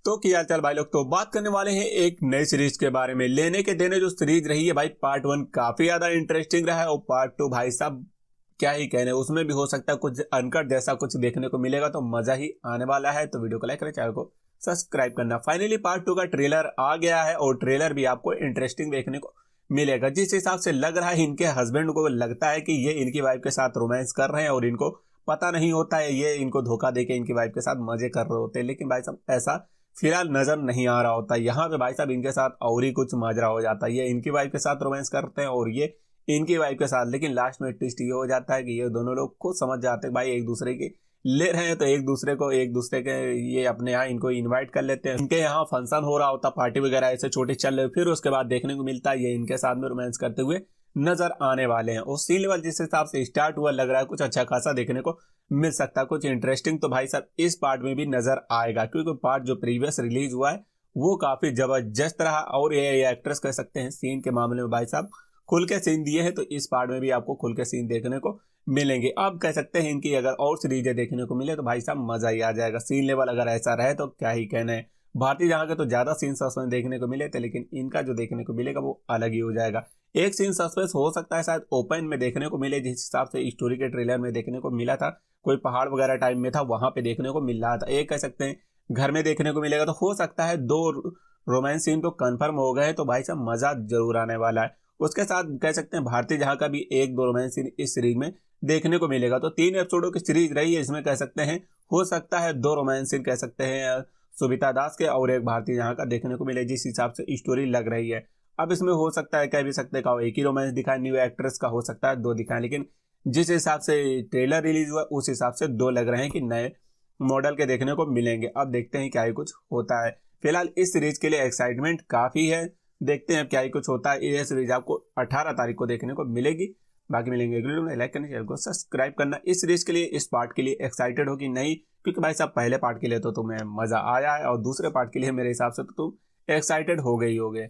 तो क्या हाल चाल भाई लोग। तो बात करने वाले हैं एक नई सीरीज के बारे में। लेने के देने जो सीरीज रही है भाई, पार्ट 1 काफी ज्यादा इंटरेस्टिंग रहा है और पार्ट 2 भाई साहब क्या ही कहने, उसमें भी हो सकता है कुछ अनकट जैसा कुछ देखने को मिलेगा, तो मजा ही आने वाला है। तो वीडियो को लाइक करें, चैनल को सब्सक्राइब करना। फाइनली पार्ट 2 का ट्रेलर आ गया है और ट्रेलर भी आपको इंटरेस्टिंग देखने को मिलेगा। जिस हिसाब से लग रहा है, इनके हस्बैंड को लगता है कि ये इनकी वाइफ के साथ रोमांस कर रहे हैं और इनको पता नहीं होता है, ये इनको धोखा देके इनकी वाइफ के साथ मजे कर रहे होते हैं। लेकिन भाई साहब ऐसा फिलहाल नजर नहीं आ रहा होता। यहाँ पे भाई साहब इनके साथ और ही कुछ माजरा हो जाता है। ये इनकी वाइफ के साथ रोमांस करते हैं और ये इनकी वाइफ के साथ। लेकिन लास्ट में ट्विस्ट ये हो जाता है कि ये दोनों लोग खुद समझ जाते हैं भाई एक दूसरे के ले रहे हैं, तो एक दूसरे के ये अपने यहाँ इनको इनवाइट कर लेते हैं। इनके यहाँ फंक्शन हो रहा होता, पार्टी वगैरह ऐसे छोटे चल रहे, फिर उसके बाद देखने को मिलता है ये इनके साथ में रोमांस करते हुए नजर आने वाले हैं। और सीन लेवल जिस हिसाब से स्टार्ट हुआ, लग रहा है कुछ अच्छा खासा देखने को मिल सकता है, कुछ इंटरेस्टिंग। तो भाई साहब इस पार्ट में भी नजर आएगा, क्योंकि पार्ट जो प्रीवियस रिलीज हुआ है वो काफी जबरदस्त रहा। और ये एक्ट्रेस कह सकते हैं सीन के मामले में भाई साहब खुल के सीन दिए हैं, तो इस पार्ट में भी आपको खुल के सीन देखने को मिलेंगे। अब कह सकते हैं इनकी अगर और सीरीजें देखने को मिले तो भाई साहब मजा ही आ जाएगा। सीन लेवल अगर ऐसा रहे तो क्या ही कहना है। भारतीय जहां के तो ज्यादा सीन सस्पेंस देखने को मिले थे, लेकिन इनका जो देखने को मिलेगा वो अलग ही हो जाएगा। एक सीन सस्पेंस हो सकता है शायद ओपन में देखने को मिले, जिस हिसाब से स्टोरी के ट्रेलर में देखने को मिला था, कोई पहाड़ वगैरह टाइप में था, वहां पे देखने को मिल रहा था। एक कह सकते हैं घर में देखने को मिलेगा, तो हो सकता है 2 रोमांस सीन तो कंफर्म हो गए, तो भाई साहब मजा जरूर आने वाला है। उसके साथ कह सकते हैं भारतीय जहां का भी 1-2 रोमांस सीन इस सीरीज में देखने को मिलेगा। तो 3 एपिसोडों की सीरीज रही है, इसमें कह सकते हैं हो सकता है 2 रोमांस सीन कह सकते हैं सुबिता दास के और एक भारतीय जहां का देखने को मिले, जिस हिसाब से स्टोरी लग रही है। अब इसमें हो सकता है, कह भी सकते हैं एक ही रोमांस दिखाए, न्यू एक्ट्रेस का हो सकता है 2 दिखाएं, लेकिन जिस हिसाब से ट्रेलर रिलीज हुआ उस हिसाब से 2 लग रहे हैं कि नए मॉडल के देखने को मिलेंगे। अब देखते हैं क्या ही कुछ होता है। फिलहाल इस सीरीज के लिए एक्साइटमेंट काफी है, देखते हैं क्या ही कुछ होता है। ये सीरीज आपको 18 तारीख को देखने को मिलेगी। बाकी मिलेंगे अगले वीडियो में। लाइक करना, चैनल को सब्सक्राइब करना। इस सीरीज के लिए, इस पार्ट के लिए एक्साइटेड हो कि नहीं? क्योंकि भाई साहब पहले पार्ट के लिए तो तुम्हें मजा आया है और दूसरे पार्ट के लिए मेरे हिसाब से तो तुम एक्साइटेड हो गई होगे।